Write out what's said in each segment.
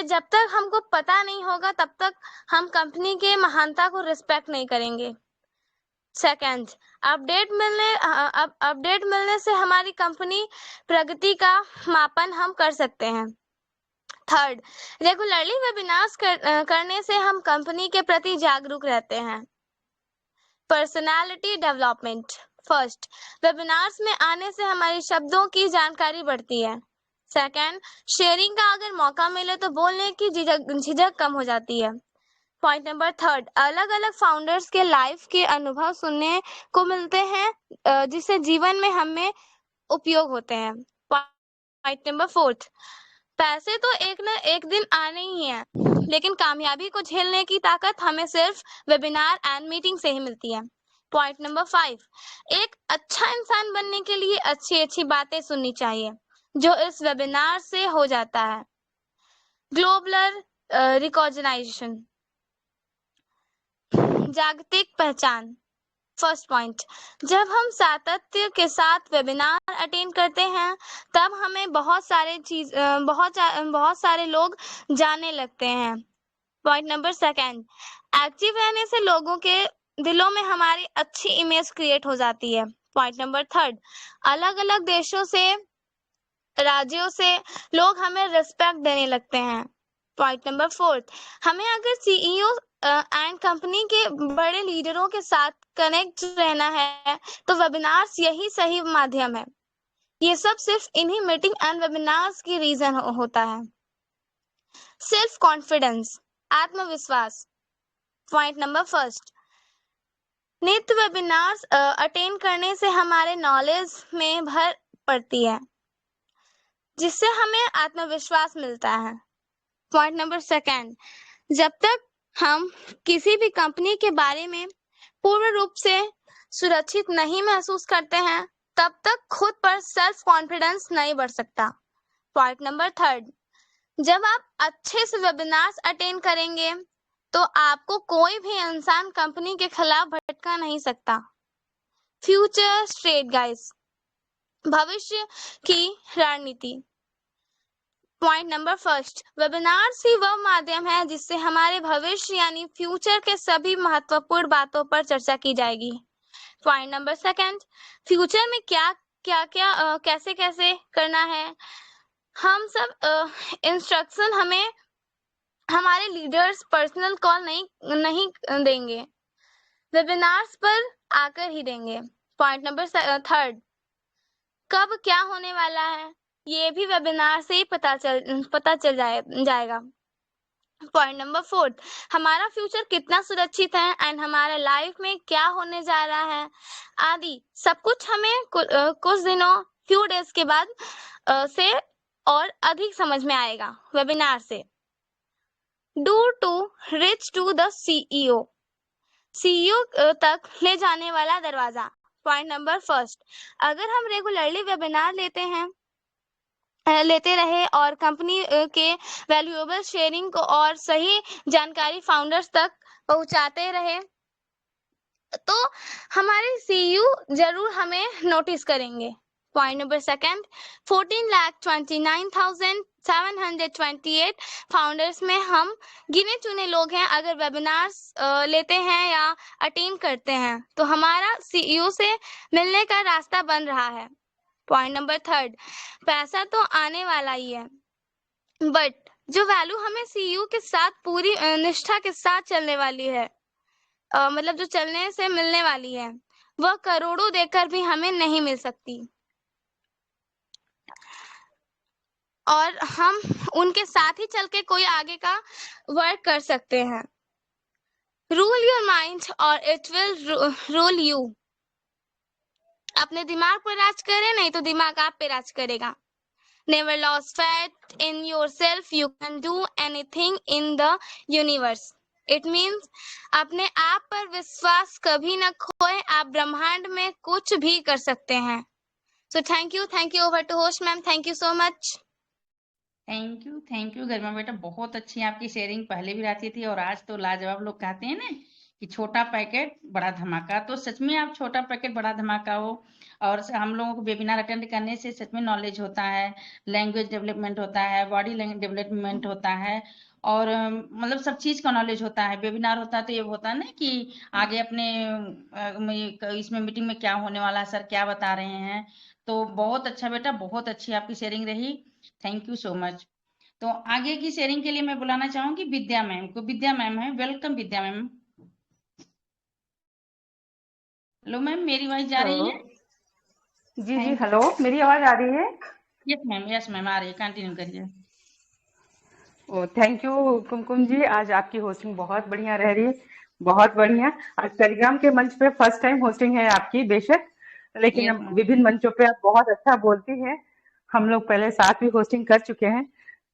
जब तक हमको पता नहीं होगा तब तक हम कंपनी के महानता को रिस्पेक्ट नहीं करेंगे। सेकंड, अपडेट मिलने से हमारी कंपनी प्रगति का मापन हम कर सकते हैं। थर्ड, रेगुलरली वेबिनार्स करने से हम कंपनी के प्रति जागरूक रहते हैं। Personality development. फर्स्ट, वेबिनार्स में आने से हमारी शब्दों की जानकारी बढ़ती है। सेकंड, शेयरिंग का अगर मौका मिले तो बोलने की झिझक कम हो जाती है। पॉइंट नंबर थर्ड, अलग अलग फाउंडर्स के लाइफ के अनुभव सुनने को मिलते हैं जिससे जीवन में हमें उपयोग होते हैं। पॉइंट नंबर फोर्थ, पैसे तो एक न एक दिन आने ही हैं, लेकिन कामयाबी को झेलने की ताकत हमें सिर्फ वेबिनार एंड मीटिंग से ही मिलती है। पॉइंट नंबर 5, एक अच्छा इंसान बनने के लिए अच्छी अच्छी बातें सुननी चाहिए, जो इस वेबिनार से हो जाता है। ग्लोबल रिकॉग्निशन, जागतिक पहचान। फर्स्ट पॉइंट, जब हम सातत्य के साथ वेबिनार अटेंड करते हैं तब हमें बहुत सारे लोग जानने लगते हैं। पॉइंट नंबर सेकंड, एक्टिव रहने से लोगों के दिलों में हमारी अच्छी इमेज क्रिएट हो जाती है। पॉइंट नंबर थर्ड, अलग अलग देशों से, राज्यों से लोग हमें रिस्पेक्ट देने लगते हैं। पॉइंट नंबर फोर्थ, हमें अगर सीईओ एंड कंपनी के बड़े लीडरों के साथ कनेक्ट रहना है तो वेबिनार्स यही सही माध्यम है। ये सब सिर्फ इन्हीं मीटिंग एंड वेबिनार्स की रीजन होता है। सेल्फ कॉन्फिडेंस, आत्मविश्वास। पॉइंट नंबर फर्स्ट, नित्य वेबिनार्स अटेंड करने से हमारे नॉलेज में भर पड़ती है, जिससे हमें आत्मविश्वास मिलता है। पॉइंट नंबर सेकंड, जब तक हम किसी भी कंपनी के बारे में पूर्ण रूप से सुरक्षित नहीं महसूस करते हैं तब तक खुद पर सेल्फ कॉन्फिडेंस नहीं बढ़ सकता। पॉइंट नंबर थर्ड, जब आप अच्छे से वेबिनार्स अटेंड करेंगे तो आपको कोई भी इंसान कंपनी के खिलाफ भटका नहीं सकता। फ्यूचर स्ट्रेट गाइस, भविष्य की रणनीति। पॉइंट नंबर फर्स्ट, वेबिनार्स ही वह माध्यम है जिससे हमारे भविष्य यानी फ्यूचर के सभी महत्वपूर्ण बातों पर चर्चा की जाएगी। पॉइंट नंबर सेकंड, फ्यूचर में कैसे कैसे करना है, हम सब इंस्ट्रक्शन हमें हमारे लीडर्स पर्सनल कॉल नहीं देंगे, वेबिनार्स पर आकर ही देंगे। पॉइंट नंबर थर्ड, कब क्या होने वाला है ये भी वेबिनार से ही पता चल जाएगा। पॉइंट नंबर फोर्थ, हमारा फ्यूचर कितना सुरक्षित है एंड हमारे लाइफ में क्या होने जा रहा है आदि सब कुछ हमें कुछ दिनों फ्यू डेज के बाद से और अधिक समझ में आएगा वेबिनार से। Do to reach to the CEO तक ले जाने वाला दरवाजा। पॉइंट नंबर फर्स्ट, अगर हम रेगुलरली वेबिनार लेते रहे और कंपनी के वैल्यूएबल शेयरिंग को और सही जानकारी फाउंडर्स तक पहुंचाते रहे तो हमारे सीईओ जरूर हमें नोटिस करेंगे। पॉइंट नंबर सेकंड, 14,29,728 फाउंडर्स में हम गिने चुने लोग हैं। अगर वेबिनार्स लेते हैं या अटेंड करते हैं तो हमारा सीईओ से मिलने का रास्ता बन रहा है। पॉइंट नंबर थर्ड, पैसा तो आने वाला ही है, बट जो वैल्यू हमें सीईओ के साथ पूरी निष्ठा के साथ चलने वाली है, मतलब जो चलने से मिलने वाली है, वह करोड़ों देकर भी हमें नहीं मिल सकती और हम उनके साथ ही चल के कोई आगे का वर्क कर सकते हैं। रूल योर माइंड और इट विल रूल यू। अपने दिमाग पर राज करें, नहीं तो दिमाग आप पे राज करेगा। Never lose faith in yourself. You can do anything in the universe. It means अपने आप पर विश्वास कभी न खोएं, आप ब्रह्मांड में कुछ भी कर सकते हैं। So thank you over to host ma'am. Thank you so much. Thank you Garima बेटा, बहुत अच्छी आपकी शेयरिंग पहले भी रहती थी और आज तो लाजवाब। लोग कहते हैं ना कि छोटा पैकेट बड़ा धमाका। तो सच में आप छोटा पैकेट बड़ा धमाका हो, और हम लोगों को वेबिनार अटेंड करने से सच में नॉलेज होता है, लैंग्वेज डेवलपमेंट होता है, बॉडी लैंग्वेज डेवलपमेंट होता है, और मतलब सब चीज का नॉलेज होता है। वेबिनार होता है तो ये होता है ना कि आगे अपने इसमें मीटिंग में क्या होने वाला है, सर क्या बता रहे हैं। तो बहुत अच्छा बेटा, बहुत अच्छी आपकी शेयरिंग रही, थैंक यू सो मच। तो आगे की शेयरिंग के लिए मैं बुलाना चाहूंगी विद्या मैम को। विद्या मैम है, वेलकम विद्या मैम। हेलो मैम, मेरी आवाज जा रही हेलो। है? जी जी, थैंक हेलो, मेरी आवाज आ रही है? यस मैम आ रही है, कंटिन्यू करिए। ओ थैंक यू कुमकुम जी, आज आपकी होस्टिंग बहुत बढ़िया रह रही। बहुत बढ़िया। आज टेलीग्राम के मंच पे फर्स्ट टाइम होस्टिंग है आपकी, बेशक, लेकिन यस अब मैम। विभिन्न मंचों पे आप बहुत अच्छा बोलती हैं। हम लोग पहले साथ भी होस्टिंग कर चुके हैं,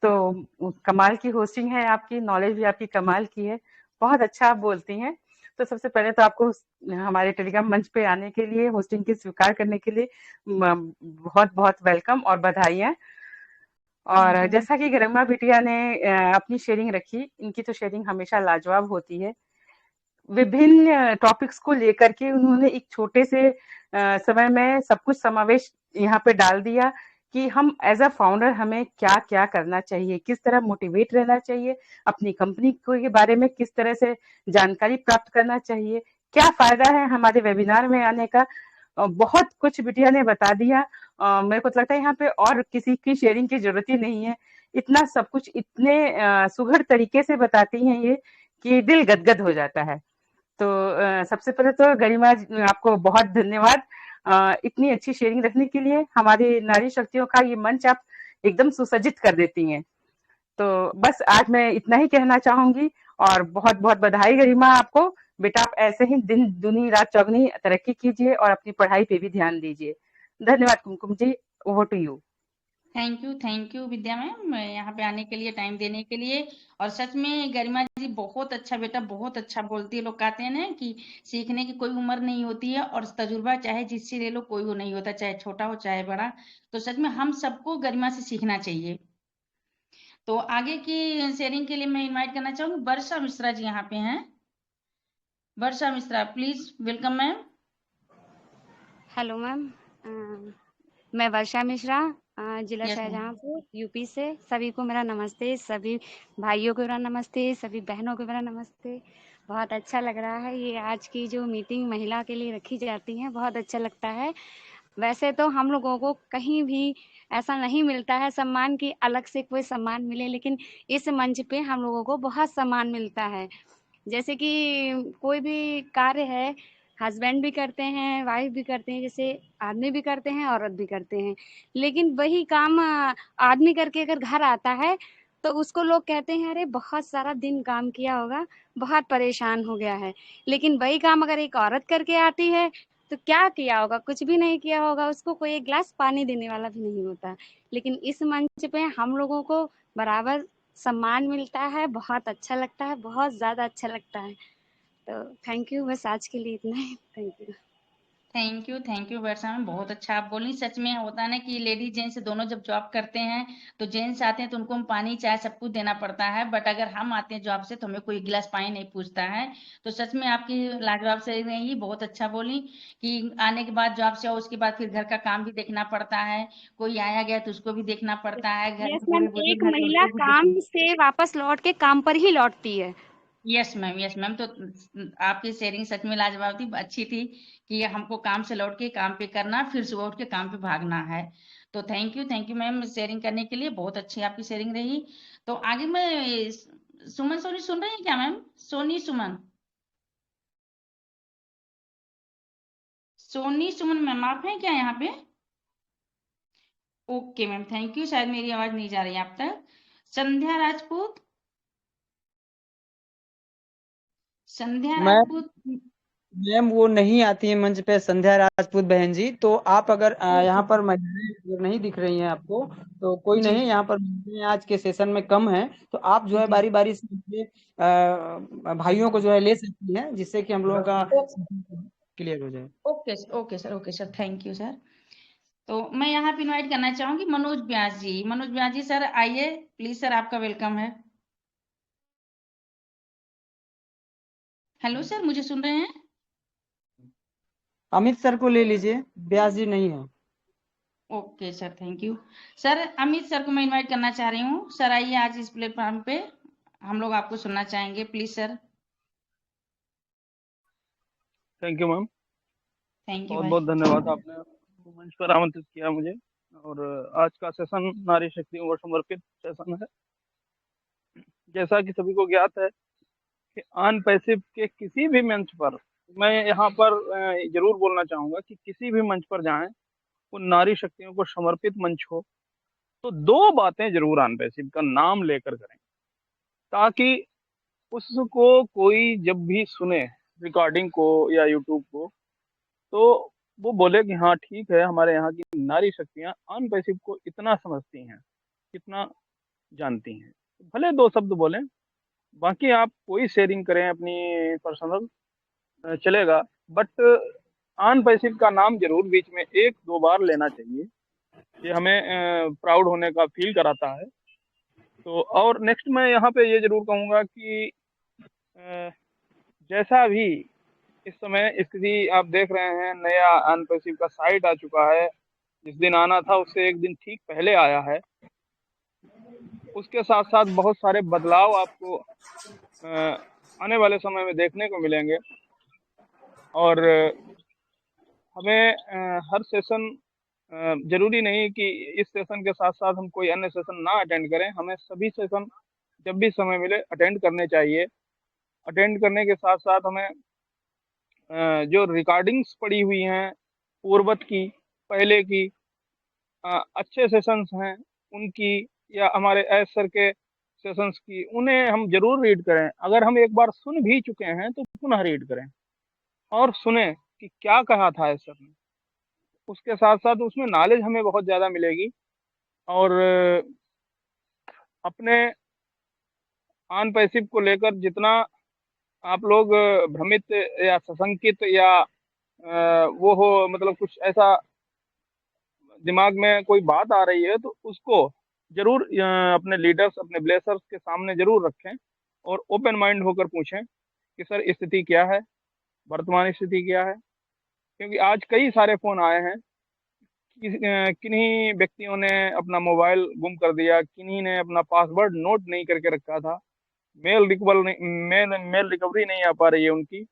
तो कमाल की होस्टिंग है आपकी, नॉलेज भी आपकी कमाल की है। बहुत अच्छा आप बोलती हैं। तो सबसे पहले तो आपको हमारे टेलीग्राम मंच पे आने के लिए, होस्टिंग की स्वीकार करने के लिए बहुत बहुत वेलकम और बधाइयाँ। थैंक और यू। जैसा कि गरिमा बिटिया ने अपनी शेयरिंग रखी, इनकी तो शेयरिंग हमेशा लाजवाब होती है। विभिन्न टॉपिक्स को लेकर के उन्होंने एक छोटे से समय में सब कुछ समावेश यहाँ पे डाल दिया कि हम एज अ फाउंडर हमें क्या क्या करना चाहिए, किस तरह मोटिवेट रहना चाहिए, अपनी कंपनी को के बारे में किस तरह से जानकारी प्राप्त करना चाहिए, क्या फायदा है हमारे वेबिनार में आने का। बहुत कुछ बिटिया ने बता दिया। मेरे को तो लगता है यहाँ पे और किसी की शेयरिंग की जरूरत ही नहीं है। इतना सब कुछ इतने सुघड़ तरीके से बताती हैं ये कि दिल गदगद हो जाता है। तो सबसे पहले तो गरिमा आपको बहुत धन्यवाद इतनी अच्छी शेयरिंग रखने के लिए। हमारी नारी शक्तियों का ये मंच आप एकदम सुसज्जित कर देती हैं। तो बस आज मैं इतना ही कहना चाहूंगी, और बहुत बहुत बधाई गरिमा आपको। बेटा आप ऐसे ही दिन दुनी रात चौगनी तरक्की कीजिए और अपनी पढ़ाई पे भी ध्यान दीजिए। धन्यवाद Kumkum ji, over to you. Thank you Vidya ma'am, यहाँ पे आने के लिए, टाइम देने के लिए। और सच में गरिमा जी बहुत अच्छा बेटा, बहुत अच्छा बोलती है। लोग कहते हैं ना कि सीखने की कोई उम्र नहीं होती है, और तजुर्बा चाहे जिससे ले लो कोई वो नहीं होता, चाहे छोटा हो चाहे बड़ा। तो सच में हम सबको गरिमा से सीखना चाहिए। तो आगे की शेयरिंग के लिए मैं इनवाइट करना चाहूंगी वर्षा मिश्रा जी, यहाँ पे हैं। Varsha Mishra please, welcome ma'am. Hello ma'am. मैं वर्षा मिश्रा, जिला यस मैम। शाहजहांपुर यूपी से। सभी को मेरा नमस्ते, सभी भाइयों को मेरा नमस्ते, सभी बहनों को मेरा नमस्ते। बहुत अच्छा लग रहा है ये आज की जो मीटिंग महिला के लिए रखी जाती है, बहुत अच्छा लगता है। वैसे तो हम लोगों को कहीं भी ऐसा नहीं मिलता है सम्मान की अलग से कोई सम्मान मिले, लेकिन इस मंच पे हम लोगों को बहुत सम्मान मिलता है। जैसे कि कोई भी कार्य है, हस्बैंड भी करते हैं, वाइफ भी करते हैं, जैसे आदमी भी करते हैं, औरत भी करते हैं। लेकिन वही काम आदमी करके अगर घर आता है, तो उसको लोग कहते हैं अरे बहुत सारा दिन काम किया होगा, बहुत परेशान हो गया है। लेकिन वही काम अगर एक औरत करके आती है, तो क्या किया होगा? कुछ भी नहीं किया होगा, उसको कोई एक ग्लास पानी देने वाला भी नहीं होता। लेकिन इस मंच पे हम लोगों को बराबर सम्मान मिलता है, बहुत अच्छा लगता है, बहुत ज़्यादा अच्छा लगता है। तो थैंक यू, बस आज के लिए इतना ही। Thank you. Thank you Varsha ma'am, बहुत अच्छा आप बोली। सच में होता है ना कि लेडीज जेंट्स दोनों जब जॉब करते हैं, तो जेंट्स आते हैं तो उनको हम पानी चाय सब कुछ देना पड़ता है, बट अगर हम आते हैं जॉब से तो हमें कोई गिलास पानी नहीं पूछता है। तो सच में आपकी लाजवाब से रही, बहुत अच्छा बोली कि आने के बाद जॉब से आओ, उसके बाद फिर घर का काम भी देखना पड़ता है, कोई आया गया तो उसको भी देखना पड़ता है, घर यस में मैम, बूढ़े एक बुजुर्ग हैं तो महिला उनको भी काम देखना। से वापस लौट के काम पर ही लौटती है। Yes ma'am. तो आपकी शेयरिंग सच में लाजवाब थी, अच्छी थी कि हमको काम से लौट के काम पे करना, फिर सुबह उठ के काम पे भागना है। तो थैंक यू मैम शेयरिंग करने के लिए, बहुत अच्छी आपकी शेयरिंग रही। तो आगे मैं सुमन सोनी सुन रही हैं क्या मैम? सोनी सुमन, सोनी सुमन मैम आप हैं क्या यहाँ पे? Okay ma'am, thank you. शायद मेरी आवाज नहीं जा रही है आप तक। संध्या राजपूत, संध्या मैम राजपूत। मैम वो नहीं आती है मंच पे, संध्या राजपूत बहन जी। तो आप अगर ओके। यहाँ पर महिलाएं अगर नहीं दिख रही हैं आपको, तो कोई जी नहीं, यहाँ पर महिलाएं आज के सेशन में कम है, तो आप जो है जी। बारी बारी से अपने, भाइयों को जो है ले सकती हैं, जिससे कि हम लोगों का क्लियर हो जाए। Okay sir, thank you sir. तो मैं यहाँ पे इनवाइट करना चाहूंगी मनोज व्यास जी। मनोज व्यास जी सर आइए प्लीज, सर आपका वेलकम है। हेलो सर, मुझे सुन रहे हैं? अमित सर को ले लीजिए, व्यास जी नहीं है। Okay sir, thank you. Sir Amit sir को मैं इनवाइट करना चाह रही हूँ। सर आइए आज इस प्लेटफॉर्म पे, हम लोग आपको सुनना चाहेंगे, please sir. Thank you ma'am, thank you बहुत भाई। बहुत धन्यवाद, आपने मंच पर आमंत्रित किया मुझे। और आज का सेशन नारी शक्तियों को समर्पित सेशन है। जैसा कि सभी को ज्ञात है कि ऑन पैसिव के किसी भी मंच पर, मैं यहाँ पर जरूर बोलना चाहूंगा कि किसी भी मंच पर जाएं, वो नारी शक्तियों को समर्पित मंच हो, तो दो बातें जरूर ऑन पैसिव का नाम लेकर करें, ताकि उसको कोई जब भी सुने रिकॉर्डिंग को या यूट्यूब को, तो वो बोले कि हाँ ठीक है, हमारे यहाँ की नारी शक्तियाँ ऑन पैसिव को इतना समझती हैं, कितना जानती हैं। भले दो शब्द बोलें, बाकी आप कोई शेयरिंग करें अपनी पर्सनल, चलेगा, बट ऑन पैसिव का नाम जरूर बीच में एक दो बार लेना चाहिए। ये हमें प्राउड होने का फील कराता है। तो और नेक्स्ट मैं यहाँ पे ये जरूर कहूँगा कि अ, जैसा भी इस समय स्थिति आप देख रहे हैं, नया ऑन पैसिव का साइट आ चुका है। जिस दिन आना था उससे एक दिन ठीक पहले आया है। उसके साथ साथ बहुत सारे बदलाव आपको आने वाले समय में देखने को मिलेंगे। और हमें हर सेशन, जरूरी नहीं कि इस सेशन के साथ साथ हम कोई अन्य सेशन ना अटेंड करें, हमें सभी सेशन जब भी समय मिले अटेंड करने चाहिए। अटेंड करने के साथ साथ हमें जो रिकॉर्डिंग्स पड़ी हुई हैं पूर्वत की, पहले की, अच्छे सेशंस हैं उनकी, या हमारे एस सर के सेशंस की, उन्हें हम जरूर रीड करें। अगर हम एक बार सुन भी चुके हैं तो पुनः रीड करें और सुने कि क्या कहा था एस सर ने। उसके साथ साथ उसमें नॉलेज हमें बहुत ज़्यादा मिलेगी। और अपने ऑन पैसिव को लेकर जितना आप लोग भ्रमित या सशंकित या वो हो, मतलब कुछ ऐसा दिमाग में कोई बात आ रही है, तो उसको जरूर अपने लीडर्स, अपने ब्लेसर्स के सामने जरूर रखें और ओपन माइंड होकर पूछें कि सर स्थिति क्या है, वर्तमान स्थिति क्या है। क्योंकि आज कई सारे फोन आए हैं, किन्हीं व्यक्तियों ने अपना मोबाइल गुम कर दिया, किन्हीं ने अपना पासवर्ड नोट नहीं करके रखा था, मेल रिकवरी नहीं आ पा रही है उनकी,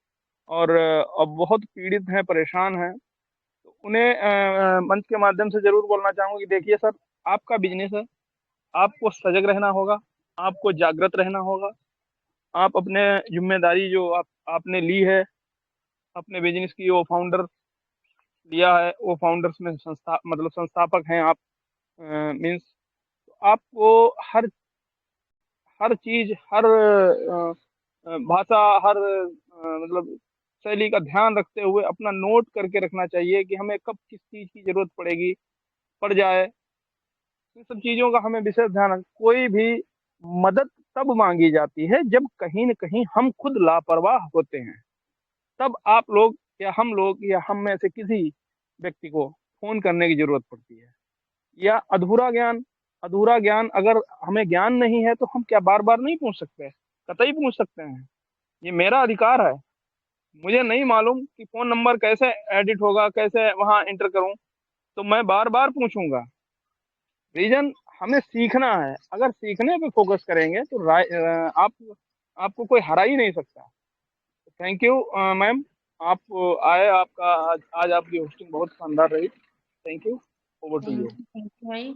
और अब बहुत पीड़ित हैं, परेशान हैं। तो उन्हें मंच के माध्यम से जरूर बोलना चाहूंगा कि देखिए सर, आपका बिजनेस है, आपको सजग रहना होगा, आपको जागृत रहना होगा। आप अपने जिम्मेदारी जो आपने ली है अपने बिजनेस की, वो फाउंडर लिया है, वो फाउंडर्स में मतलब संस्थापक हैं आप, मीन्स आपको हर हर चीज, हर भाषा, हर मतलब शैली का ध्यान रखते हुए अपना नोट करके रखना चाहिए कि हमें कब किस चीज की जरूरत पड़ेगी, पड़ जाए। इन सब चीजों का हमें विशेष ध्यान कोई भी मदद तब मांगी जाती है जब कहीं न कहीं हम खुद लापरवाह होते हैं। तब आप लोग या हम लोग या हम में से किसी व्यक्ति को फोन करने की जरूरत पड़ती है। या अधूरा ज्ञान अगर हमें ज्ञान नहीं है तो हम क्या बार बार नहीं पूछ सकते? कतई पूछ सकते हैं, ये मेरा अधिकार है। मुझे नहीं मालूम कि फोन नंबर कैसे एडिट होगा, कैसे वहां एंटर करूं, तो मैं बार बार पूछूंगा। रीजन, हमें सीखना है। अगर सीखने पे फोकस करेंगे तो आपको कोई हरा ही नहीं सकता। थैंक यू मैम, आप आए, आपका आज आपकी होस्टिंग बहुत शानदार रही। Thank you, over to you. Thank you भाई।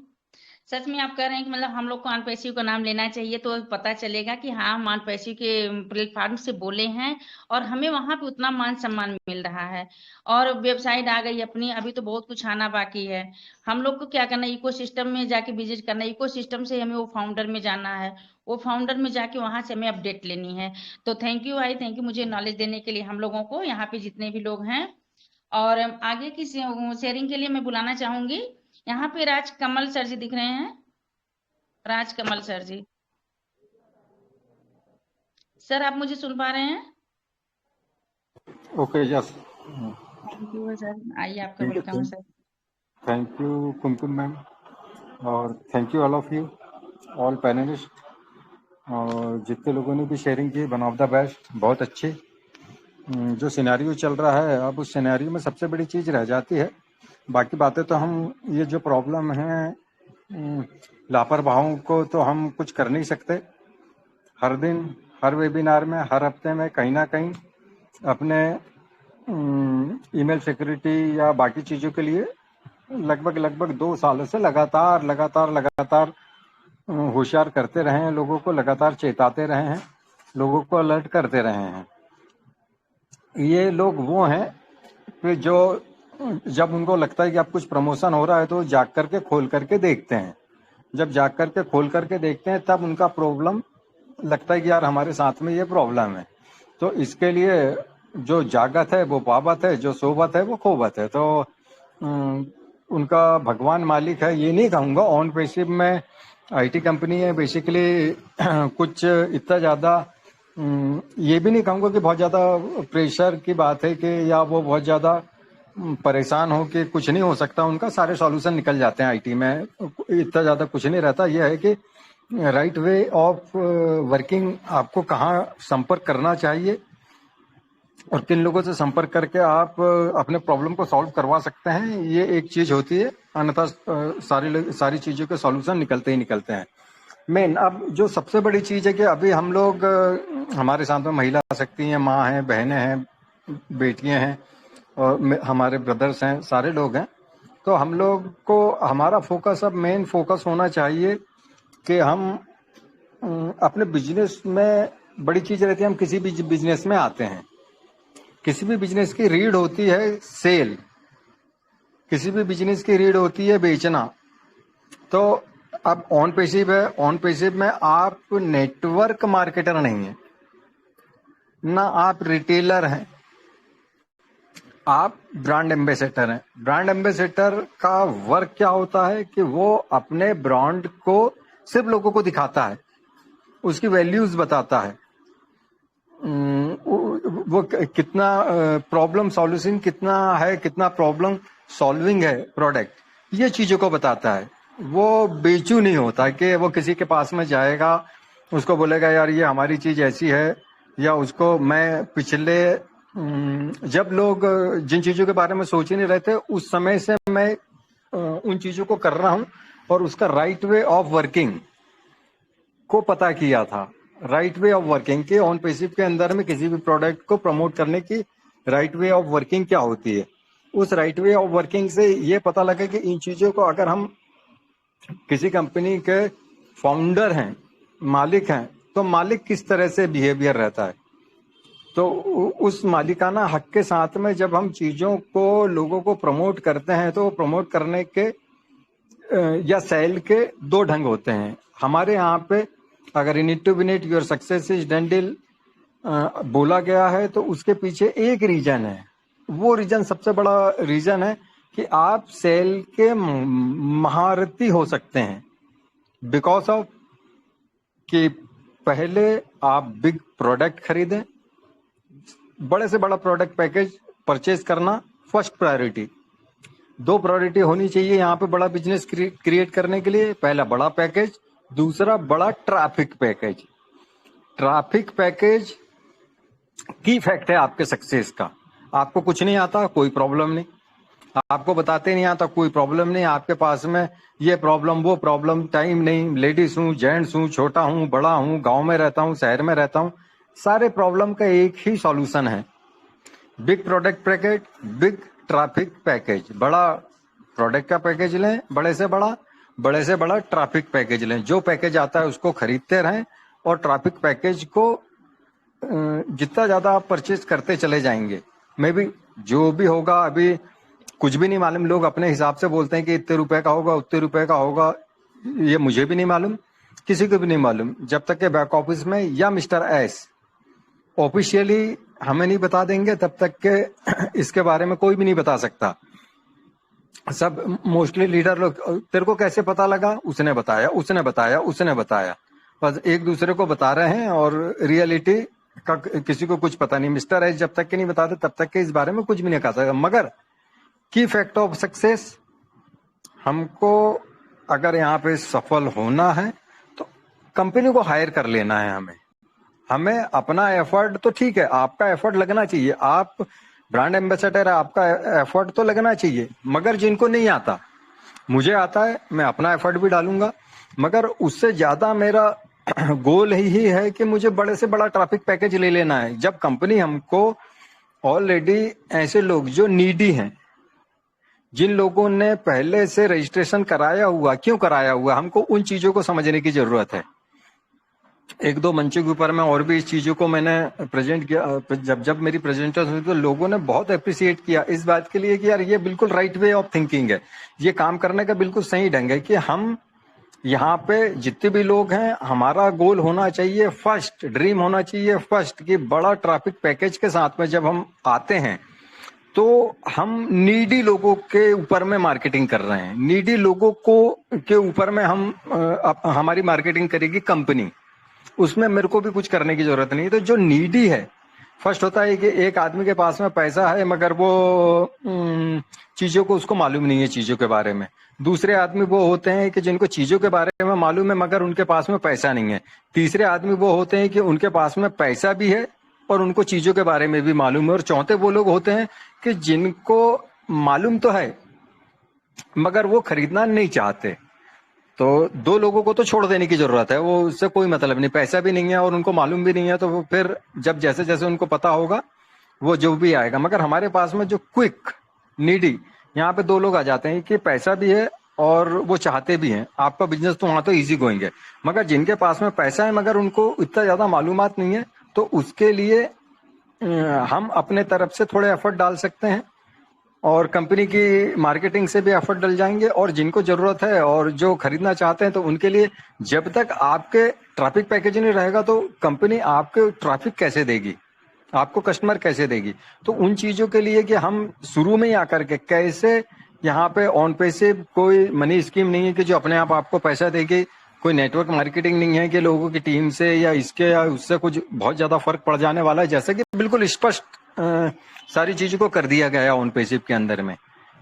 सच में आप कह रहे हैं कि मतलब हम लोग को ऑन पैसिव का नाम लेना चाहिए, तो पता चलेगा कि हाँ, हम ऑन पैसिव के प्लेटफॉर्म से बोले हैं और हमें वहां पे उतना मान सम्मान मिल रहा है। और वेबसाइट आ गई अपनी, अभी तो बहुत कुछ आना बाकी है। हम लोग को क्या करना है, इकोसिस्टम में जाके विजिट करना है, इकोसिस्टम से हमें वो फाउंडर में जाना है, वो फाउंडर में जाके वहां से हमें अपडेट लेनी है। तो थैंक यू भाई, थैंक यू मुझे नॉलेज देने के लिए, हम लोगों को, यहाँ पे जितने भी लोग हैं। और आगे की शेयरिंग के लिए मैं बुलाना चाहूंगी, यहाँ पे राज कमल सर जी दिख रहे हैं, राज कमल सर जी। सर आप मुझे सुन पा रहे हैं? Okay, yes. Thank you sir, आइए आपका वेलकम है sir. Thank you Kumkum ma'am, और thank you all of you, all panelist, और जितने लोगों ने भी शेयरिंग की, वन ऑफ द बेस्ट, बहुत अच्छी। जो सिनेरियो चल रहा है, अब उस सिनेरियो में सबसे बड़ी चीज रह जाती है, बाकी बातें तो हम, ये जो प्रॉब्लम है लापरवाहों को तो हम कुछ कर नहीं सकते। हर दिन, हर वेबिनार में, हर हफ्ते में कहीं ना कहीं अपने ईमेल सिक्योरिटी या बाकी चीज़ों के लिए लगभग 2 सालों से लगातार होशियार करते रहे हैं, लोगों को लगातार चेताते रहे हैं, लोगों को अलर्ट करते रहे हैं। ये लोग वो हैं कि जो जब उनको लगता है कि अब कुछ प्रमोशन हो रहा है तो जाग करके खोल करके देखते हैं। जब जाग करके खोल करके देखते हैं तब उनका प्रॉब्लम लगता है कि यार हमारे साथ में ये प्रॉब्लम है। तो इसके लिए जो जागत है वो पावत है, जो सोवत है वो खोवत है। तो उनका भगवान मालिक है ये नहीं कहूँगा। ऑन पेशिप में आईटी कंपनी है बेसिकली, कुछ इतना ज़्यादा ये भी नहीं कहूँगा कि बहुत ज़्यादा प्रेशर की बात है कि या वो बहुत ज़्यादा परेशान हो कि कुछ नहीं हो सकता। उनका सारे सॉल्यूशन निकल जाते हैं आईटी में, इतना ज़्यादा कुछ नहीं रहता। यह है कि राइट वे ऑफ वर्किंग, आपको कहाँ संपर्क करना चाहिए और किन लोगों से संपर्क करके आप अपने प्रॉब्लम को सॉल्व करवा सकते हैं, ये एक चीज होती है। अन्यथा सारी चीजों के सॉल्यूशन निकलते ही निकलते हैं। मेन अब जो सबसे बड़ी चीज है कि अभी हम लोग, हमारे साथ में महिला शक्ति हैं, माँ हैं, बहनें हैं, बेटियां हैं और हमारे ब्रदर्स हैं, सारे लोग हैं। तो हम लोग को हमारा फोकस, अब मेन फोकस होना चाहिए कि हम अपने बिजनेस में, बड़ी चीज रहती है, हम किसी भी बिजनेस में आते हैं, किसी भी बिजनेस की रीढ़ होती है सेल, किसी भी बिजनेस की रीढ़ होती है बेचना। तो अब ऑन पेसिव है, ऑन पेसिव में आप नेटवर्क मार्केटर नहीं है ना, आप रिटेलर हैं, आप ब्रांड एम्बेसडर हैं। ब्रांड एम्बेसडर का वर्क क्या होता है कि वो अपने ब्रांड को सिर्फ लोगों को दिखाता है, उसकी वैल्यूज बताता है, वो कितना प्रॉब्लम सॉल्यूशन कितना है, कितना प्रॉब्लम सॉल्विंग है प्रोडक्ट, ये चीजों को बताता है। वो बेचू नहीं होता कि वो किसी के पास में जाएगा, उसको बोलेगा यार ये हमारी चीज ऐसी है, या उसको मैं पिछले जब लोग जिन चीजों के बारे में सोच ही नहीं रहे थे उस समय से मैं उन चीजों को कर रहा हूं और उसका राइट वे ऑफ वर्किंग को पता किया था। राइट वे ऑफ वर्किंग के ऑन पेसिव के अंदर में किसी भी प्रोडक्ट को प्रमोट करने की राइट वे ऑफ वर्किंग क्या होती है, उस राइट वे ऑफ वर्किंग से ये पता लगे कि इन चीजों को अगर हम किसी कंपनी के फाउंडर हैं, मालिक हैं, तो मालिक किस तरह से बिहेवियर रहता है। तो उस मालिकाना हक के साथ में जब हम चीजों को लोगों को प्रमोट करते हैं तो प्रमोट करने के या सेल के 2 ढंग होते हैं हमारे यहाँ पे। अगर in it to win it your success is done deal बोला गया है तो उसके पीछे एक रीजन है। वो रीजन सबसे बड़ा रीजन है कि आप सेल के महारथी हो सकते हैं बिकॉज ऑफ कि पहले आप बिग प्रोडक्ट खरीदें, बड़े से बड़ा प्रोडक्ट पैकेज परचेज करना फर्स्ट प्रायोरिटी। 2 प्रायोरिटी होनी चाहिए यहाँ पे बड़ा बिजनेस क्रिएट करने के लिए। पहला बड़ा पैकेज, दूसरा बड़ा ट्रैफिक पैकेज। ट्रैफिक पैकेज की फैक्ट है आपके सक्सेस का। आपको कुछ नहीं आता, कोई प्रॉब्लम नहीं, आपको बताते नहीं आता, कोई प्रॉब्लम नहीं, आपके पास में ये प्रॉब्लम वो प्रॉब्लम, टाइम नहीं, लेडीज हूँ, जेंट्स हूँ, छोटा हूँ, बड़ा हूँ, गांव में रहता हूँ, शहर में रहता हूँ, सारे प्रॉब्लम का एक ही सॉल्यूशन है, big product package, big traffic package. बड़ा प्रोडक्ट का पैकेज लें, बड़े से बड़ा ट्रैफिक पैकेज लें। जो पैकेज आता है उसको खरीदते रहें और ट्रैफिक पैकेज को जितना ज्यादा आप परचेज करते चले जाएंगे, मे बी जो भी होगा, अभी कुछ भी नहीं मालूम, लोग अपने हिसाब से बोलते हैं कि इतने रुपए का होगा, उतने रुपए का होगा, ये मुझे भी नहीं मालूम, किसी को भी नहीं मालूम, जब तक के बैक ऑफिस में या मिस्टर एस ऑफिशियली हमें नहीं बता देंगे तब तक के इसके बारे में कोई भी नहीं बता सकता। सब मोस्टली लीडर लोग, तेरे को कैसे पता लगा, उसने बताया, उसने बताया, उसने बताया, बस एक दूसरे को बता रहे हैं और रियलिटी का किसी को कुछ पता नहीं। मिस्टर एस जब तक के नहीं बताते तब तक के इस बारे में कुछ भी नहीं कहा सकता। मगर की फैक्ट ऑफ सक्सेस, हमको अगर यहाँ पे सफल होना है तो कंपनी को हायर कर लेना है हमें। हमें अपना एफर्ट तो ठीक है, आपका एफर्ट लगना चाहिए, आप ब्रांड एम्बेसडर है, आपका एफर्ट तो लगना चाहिए, मगर जिनको नहीं आता, मुझे आता है, मैं अपना एफर्ट भी डालूंगा, मगर उससे ज्यादा मेरा गोल ही है कि मुझे बड़े से बड़ा ट्रैफिक पैकेज ले लेना है। जब कंपनी हमको ऑलरेडी ऐसे लोग जो नीडी हैं, जिन लोगों ने पहले से रजिस्ट्रेशन कराया हुआ, क्यों कराया हुआ, हमको उन चीजों को समझने की जरूरत है। एक दो मंचों के ऊपर में और भी इस चीजों को मैंने प्रेजेंट किया, जब मेरी प्रेजेंटेशन हुई तो लोगों ने बहुत अप्रिशिएट किया इस बात के लिए कि यार ये बिल्कुल राइट वे ऑफ थिंकिंग है, ये काम करने का बिल्कुल सही ढंग है कि हम यहाँ पे जितने भी लोग हैं, हमारा गोल होना चाहिए फर्स्ट, ड्रीम होना चाहिए फर्स्ट कि बड़ा ट्रैफिक पैकेज के साथ में जब हम आते हैं तो हम नीडी लोगों के ऊपर में मार्केटिंग कर रहे हैं, नीडी लोगों को के ऊपर में हमारी मार्केटिंग करेगी कंपनी, उसमें मेरे को भी कुछ करने की जरूरत नहीं। तो जो नीडी है, फर्स्ट होता है कि एक आदमी के पास में पैसा है मगर वो चीजों को उसको मालूम नहीं है चीजों के बारे में। दूसरे आदमी वो होते हैं कि जिनको चीजों के बारे में मालूम है मगर उनके पास में पैसा नहीं है। तीसरे आदमी वो होते हैं कि उनके पास में पैसा भी है और उनको चीजों के बारे में भी मालूम है। और चौथे वो लोग होते हैं कि जिनको मालूम तो है मगर वो खरीदना नहीं चाहते। तो दो लोगों को तो छोड़ देने की जरूरत है, वो उससे कोई मतलब नहीं, पैसा भी नहीं है और उनको मालूम भी नहीं है, तो वो फिर जब जैसे जैसे उनको पता होगा वो जो भी आएगा। मगर हमारे पास में जो क्विक नीडी, यहाँ पे दो लोग आ जाते हैं कि पैसा भी है और वो चाहते भी हैं, आपका बिजनेस तो वहां तो इजी गोइंग है। मगर जिनके पास में पैसा है मगर उनको इतना ज्यादा मालूमात नहीं है, तो उसके लिए हम अपने तरफ से थोड़े एफर्ट डाल सकते हैं और कंपनी की मार्केटिंग से भी एफर्ट डल जाएंगे। और जिनको जरूरत है और जो खरीदना चाहते हैं तो उनके लिए जब तक आपके ट्रैफिक पैकेज नहीं रहेगा तो कंपनी आपके ट्रैफिक कैसे देगी, आपको कस्टमर कैसे देगी। तो उन चीजों के लिए कि हम शुरू में ही आकर के कैसे यहाँ पे ऑन पैसे कोई मनी स्कीम नहीं है कि जो अपने आप आपको पैसा देगी, कोई नेटवर्क मार्केटिंग नहीं है कि लोगों की टीम से या इसके या उससे कुछ बहुत ज्यादा फर्क पड़ जाने वाला है। जैसे कि बिल्कुल स्पष्ट सारी चीजों को कर दिया गया ऑन पैसिव के अंदर में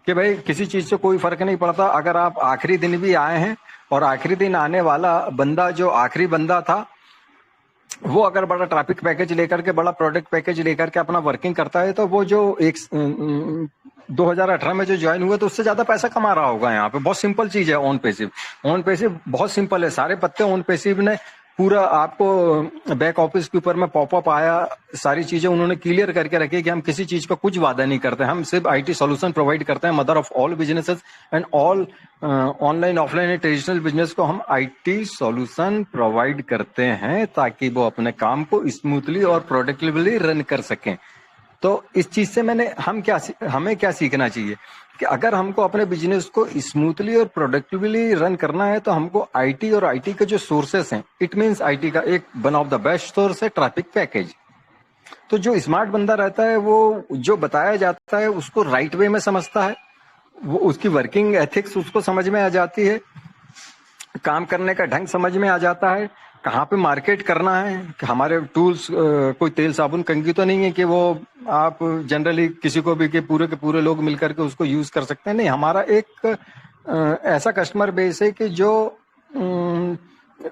कि भाई किसी चीज से कोई फर्क नहीं पड़ता। अगर आप आखिरी दिन भी आए हैं और आखिरी दिन आने वाला बंदा जो आखिरी बंदा था वो अगर बड़ा ट्रैफिक पैकेज लेकर के, बड़ा प्रोडक्ट पैकेज लेकर के अपना वर्किंग करता है तो वो जो 2018 में जो ज्वाइन हुआ तो उससे ज्यादा पैसा कमा रहा होगा। यहाँ पे बहुत सिंपल चीज है ऑन पैसिव। ऑन पैसिव बहुत सिंपल है, सारे पत्ते ऑन पैसिव ने पूरा आपको बैक ऑफिस के ऊपर में पॉपअप आया, सारी चीजें उन्होंने क्लियर करके रखी कि हम किसी चीज का कुछ वादा नहीं करते, हम सिर्फ आईटी सॉल्यूशन प्रोवाइड करते हैं। Mother of all businesses and all online offline and traditional business को हम आईटी सॉल्यूशन प्रोवाइड करते हैं ताकि वो अपने काम को स्मूथली और प्रोडक्टिवली रन कर सकें। तो इस चीज से हमें क्या सीखना चाहिए कि अगर हमको अपने बिजनेस को स्मूथली और प्रोडक्टिवली रन करना है तो हमको आईटी और आईटी के जो सोर्सेस हैं, इट मींस आईटी का एक one of the best source है ट्रैफिक पैकेज। तो जो स्मार्ट बंदा रहता है वो जो बताया जाता है उसको राइट वे में समझता है, वो उसकी वर्किंग एथिक्स उसको समझ में आ जाती है, काम करने का ढंग समझ में आ जाता है, कहाँ पे मार्केट करना है कि हमारे टूल्स कोई तेल साबुन कंघी तो नहीं है कि वो आप जनरली किसी को भी के पूरे लोग मिलकर के उसको यूज कर सकते हैं। नहीं, हमारा एक ऐसा कस्टमर बेस है कि जो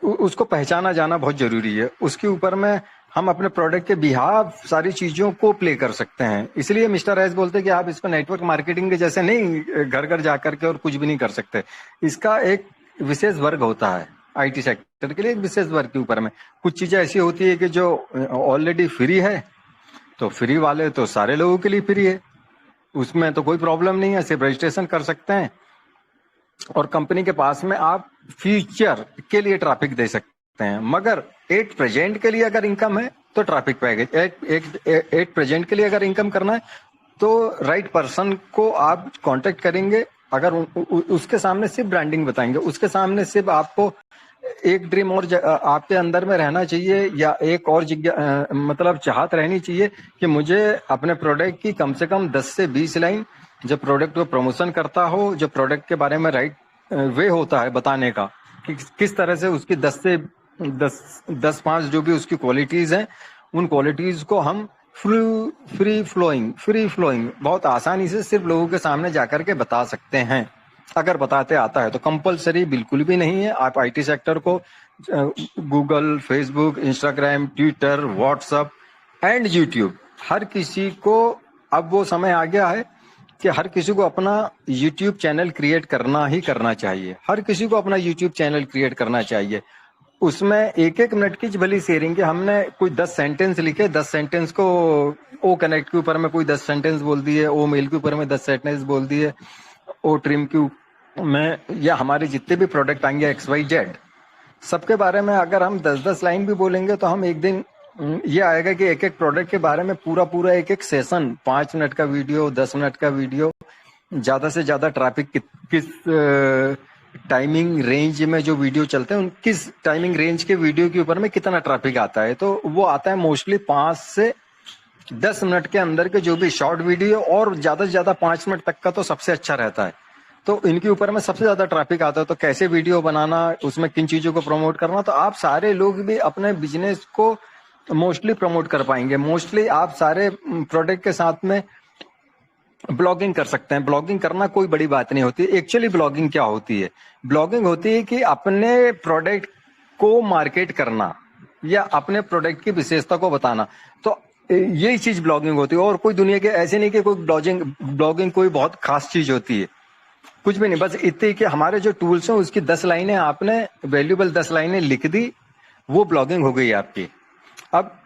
उसको पहचाना जाना बहुत जरूरी है, उसके ऊपर में हम अपने प्रोडक्ट के बिहाफ सारी चीजों को प्ले कर सकते हैं। इसलिए मिस्टर एस बोलते हैं कि आप इसको नेटवर्क मार्केटिंग के जैसे नहीं घर घर जाकर के और कुछ भी नहीं कर सकते। इसका एक विशेष वर्ग होता है, आईटी सेक्टर के लिए एक विशेष वर्ग के ऊपर में कुछ चीजें ऐसी होती है कि जो ऑलरेडी फ्री है, तो फ्री वाले तो सारे लोगों के लिए फ्री है, उसमें तो कोई प्रॉब्लम नहीं है, सिर्फ रजिस्ट्रेशन कर सकते हैं और कंपनी के पास में आप फ्यूचर के लिए ट्रैफिक दे सकते हैं। मगर एट प्रेजेंट के लिए अगर इनकम है तो ट्रैफिक पैकेज एट प्रेजेंट के लिए अगर इनकम करना है तो राइट पर्सन को आप कांटेक्ट करेंगे। अगर उसके सामने सिर्फ ब्रांडिंग बताएंगे, उसके सामने सिर्फ आपको एक ड्रीम और आपके अंदर में रहना चाहिए या एक और मतलब चाहत रहनी चाहिए कि मुझे अपने प्रोडक्ट की कम से कम 10 से 20 लाइन जो प्रोडक्ट को प्रमोशन करता हो, जो प्रोडक्ट के बारे में राइट वे होता है बताने का कि किस तरह से उसकी 10-5 जो भी उसकी क्वालिटीज हैं उन क्वालिटीज को हम फ्री फ्लोइंग बहुत आसानी से सिर्फ लोगों के सामने जाकर के बता सकते हैं। अगर बताते आता है तो कंपलसरी बिल्कुल भी नहीं है। आप आईटी सेक्टर को Google, Facebook, Instagram, Twitter, WhatsApp and YouTube. हर किसी को अब वो समय आ गया है कि हर किसी को अपना यूट्यूब चैनल क्रिएट करना ही करना चाहिए। हर किसी को अपना यूट्यूब चैनल क्रिएट करना चाहिए। उसमें 1-1 मिनट की भली शेयरिंग के हमने कोई 10 सेंटेंस लिखे, 10 सेंटेंस को ओ कनेक्ट के ऊपर में कोई 10 सेंटेंस बोल दिए, ओ मेल के ऊपर में 10 सेंटेंस बोल दिए, ओ ट्रिम के में, या हमारे जितने भी प्रोडक्ट आएंगे XYZ सबके बारे में अगर हम 10-10 लाइन भी बोलेंगे तो हम एक दिन ये आएगा कि एक एक प्रोडक्ट के बारे में पूरा एक सेशन, 5 मिनट का वीडियो, 10 मिनट का वीडियो, ज्यादा से ज्यादा ट्रैफिक किस टाइमिंग रेंज में जो वीडियो चलते हैं, किस टाइमिंग रेंज के वीडियो के ऊपर में कितना ट्रैफिक आता है। तो वो आता है मोस्टली 5 से 10 मिनट के अंदर के जो भी शॉर्ट वीडियो, और ज्यादा से ज्यादा 5 मिनट तक का तो सबसे अच्छा रहता है। तो इनके ऊपर में सबसे ज्यादा ट्रैफिक आता है। तो कैसे वीडियो बनाना, उसमें किन चीजों को प्रमोट करना, तो आप सारे लोग भी अपने बिजनेस को मोस्टली प्रमोट कर पाएंगे। मोस्टली आप सारे प्रोडक्ट के साथ में ब्लॉगिंग कर सकते हैं। ब्लॉगिंग करना कोई बड़ी बात नहीं होती। एक्चुअली ब्लॉगिंग क्या होती है? ब्लॉगिंग होती है कि अपने प्रोडक्ट को मार्केट करना या अपने प्रोडक्ट की विशेषता को बताना। तो यही चीज ब्लॉगिंग होती है। और कोई दुनिया के ऐसे नहीं कि कोई ब्लॉगिंग कोई बहुत खास चीज होती है, कुछ भी नहीं। बस इतनी कि हमारे जो टूल्स हैं उसकी 10 लाइनें आपने वैल्यूबल 10 लाइनें लिख दी, वो ब्लॉगिंग हो गई आपकी। अब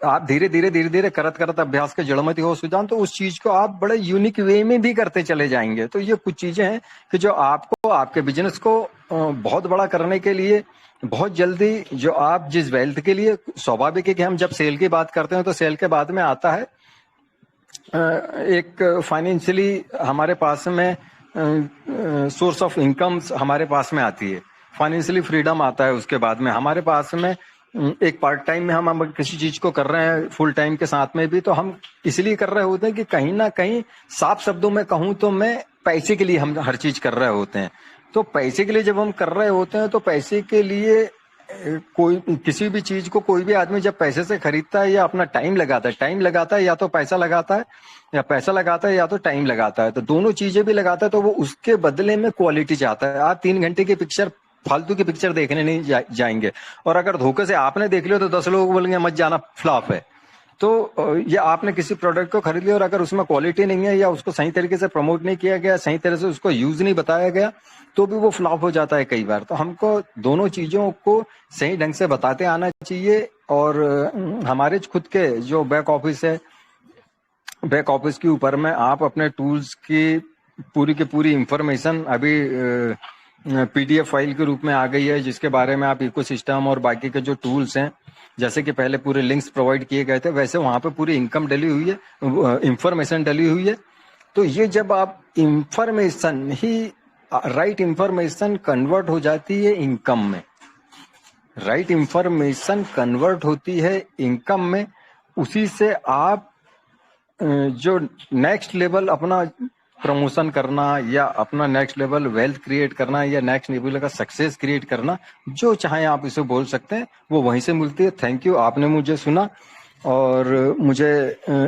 आप धीरे धीरे करत अभ्यास के जड़मति हो सुजान, तो उस चीज को आप बड़े यूनिक वे में भी करते चले जाएंगे। तो ये कुछ चीजें हैं कि जो आपको आपके बिजनेस को बहुत बड़ा करने के लिए बहुत जल्दी, जो आप जिस वेल्थ के लिए, स्वाभाविक है कि हम जब सेल की बात करते हैं तो सेल के बाद में आता है एक फाइनेंशियली हमारे पास में सोर्स ऑफ इनकम्स हमारे पास में आती है, फाइनेंशियली फ्रीडम आता है। उसके बाद में हमारे पास में एक पार्ट टाइम में हम किसी चीज को कर रहे हैं, फुल टाइम के साथ में भी, तो हम इसलिए कर रहे होते हैं कि कहीं ना कहीं, साफ शब्दों में कहूं तो मैं पैसे के लिए हम हर चीज कर रहे होते हैं। तो पैसे के लिए जब हम कर रहे होते हैं तो पैसे के लिए कोई किसी भी चीज को कोई भी आदमी जब पैसे से खरीदता है या अपना टाइम लगाता है या तो पैसा लगाता है, या पैसा लगाता है या तो टाइम लगाता है। तो दोनों चीजें भी लगाता है तो वो उसके बदले में क्वालिटी चाहता है। आप 3 घंटे की पिक्चर, फालतू की पिक्चर देखने नहीं जाएंगे, और अगर धोखे से आपने देख लिया तो 10 लोग बोलेंगे मत जाना, फ्लॉप है। तो ये आपने किसी प्रोडक्ट को खरीद लिया और अगर उसमें क्वालिटी नहीं है या उसको सही तरीके से प्रमोट नहीं किया गया, सही तरह से उसको यूज नहीं बताया गया, तो भी वो फ्लॉप हो जाता है कई बार। तो हमको दोनों चीजों को सही ढंग से बताते आना चाहिए। और हमारे खुद के जो बैक ऑफिस है, बैक ऑफिस के ऊपर में आप अपने टूल्स की पूरी इंफॉर्मेशन अभी PDF फाइल के रूप में आ गई है, जिसके बारे में आप इकोसिस्टम और बाकी के जो टूल्स हैं, जैसे कि पहले पूरे लिंक्स प्रोवाइड किए गए थे, वैसे वहां पे पूरी इनकम डली हुई है, इंफॉर्मेशन डली हुई है। तो ये जब आप इंफॉर्मेशन ही, राइट इंफॉर्मेशन कन्वर्ट हो जाती है इनकम में, राइट इंफॉर्मेशन कन्वर्ट होती है इनकम में, उसी से आप जो नेक्स्ट लेवल अपना प्रमोशन करना या अपना नेक्स्ट लेवल वेल्थ क्रिएट करना या नेक्स्ट लेवल का सक्सेस क्रिएट करना, जो चाहे आप इसे बोल सकते हैं, वो वहीं से मिलती है। थैंक यू, आपने मुझे सुना और मुझे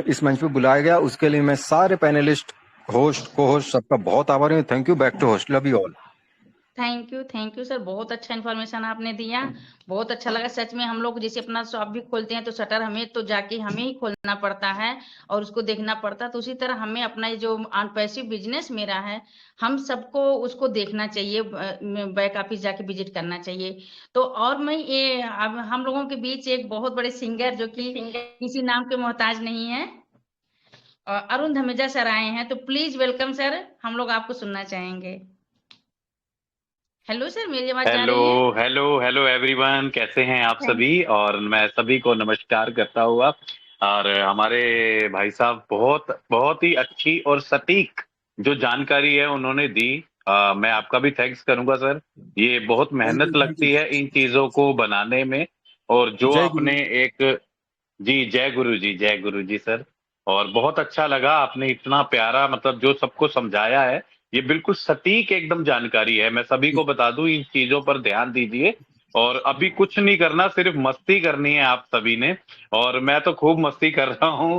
इस मंच पे बुलाया गया, उसके लिए मैं सारे पैनलिस्ट, होस्ट, को होस्ट सबका बहुत आभारी हूँ। Thank you, back to host, love you all. Thank you sir, बहुत अच्छा इन्फॉर्मेशन आपने दिया, बहुत अच्छा लगा। सच में हम लोग जैसे अपना शॉप भी खोलते हैं तो शटर हमें तो जाके हमें ही खोलना पड़ता है और उसको देखना पड़ता है, तो उसी तरह हमें अपना जो पैसिव बिजनेस मेरा है, हम सबको उसको देखना चाहिए, बैक ऑफिस जाके विजिट करना चाहिए। तो और मैं ये अब हम लोगों के बीच एक बहुत बड़े सिंगर जो कि किसी नाम के मोहताज नहीं है, अरुण धमेजा सर आए हैं, तो प्लीज वेलकम सर, हम लोग आपको सुनना चाहेंगे। हेलो सर, मेरी आवाज जा रही है? हेलो एवरीवन, कैसे हैं आप सभी? और मैं सभी को नमस्कार करता हुआ, और हमारे भाई साहब बहुत ही अच्छी और सटीक जो जानकारी है उन्होंने दी। मैं आपका भी थैंक्स करूंगा सर। ये बहुत मेहनत लगती है इन चीजों को बनाने में, और जो आपने एक, जी जय गुरु जी सर। और बहुत अच्छा लगा, आपने इतना प्यारा मतलब जो सबको समझाया है, ये बिल्कुल सटीक एकदम जानकारी है। मैं सभी को बता दूं, इन चीजों पर ध्यान दीजिए, और अभी कुछ नहीं करना, सिर्फ मस्ती करनी है आप सभी ने। और मैं तो खूब मस्ती कर रहा हूँ।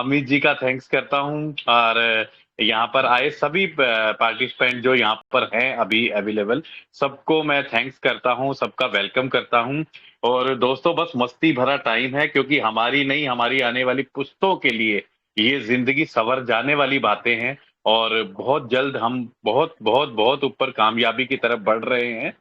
अमित जी का थैंक्स करता हूँ, और यहाँ पर आए सभी पार्टिसिपेंट जो यहाँ पर हैं अभी अवेलेबल, सबको मैं थैंक्स करता हूँ, सबका वेलकम करता हूँ। और दोस्तों बस मस्ती भरा टाइम है, क्योंकि हमारी नहीं, हमारी आने वाली पुश्तों के लिए ये जिंदगी संवर जाने वाली बातें हैं। और बहुत जल्द हम बहुत बहुत बहुत ऊपर कामयाबी की तरफ बढ़ रहे हैं।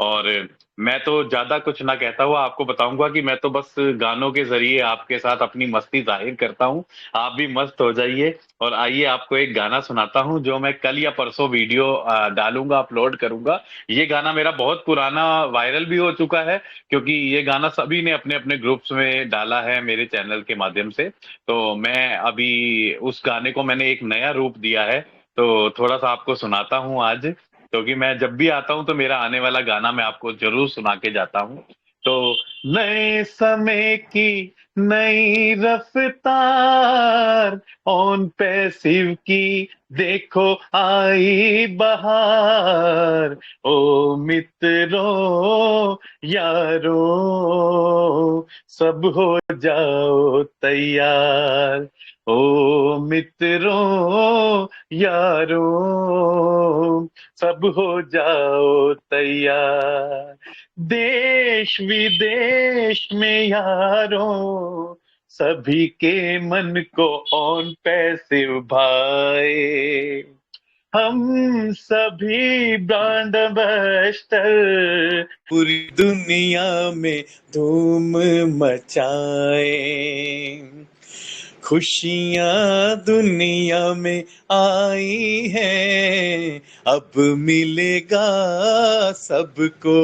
और मैं तो ज्यादा कुछ ना कहता हुआ आपको बताऊंगा कि मैं तो बस गानों के जरिए आपके साथ अपनी मस्ती जाहिर करता हूँ। आप भी मस्त हो जाइए। और आइए आपको एक गाना सुनाता हूँ जो मैं कल या परसों वीडियो डालूंगा, अपलोड करूंगा। ये गाना मेरा बहुत पुराना वायरल भी हो चुका है, क्योंकि ये गाना सभी ने अपने अपने ग्रुप्स में डाला है मेरे चैनल के माध्यम से। तो मैं अभी उस गाने को मैंने एक नया रूप दिया है, तो थोड़ा सा आपको सुनाता हूँ आज। क्योंकि मैं जब भी आता हूँ तो मेरा आने वाला गाना मैं आपको जरूर सुना के जाता हूँ। तो नए समय की नई रफ्तार, ऑन पैसिव की देखो आई बहार। ओ मित्रों यारों सब हो जाओ तैयार। ओ मित्रों यारों सब हो जाओ तैयार। देश विदेश में यारों सभी के मन को ऑन पैसिव भाए। हम सभी ब्रांड एम्बेसडर पूरी दुनिया में धूम मचाए। खुशियां दुनिया में आई हैं, अब मिलेगा सबको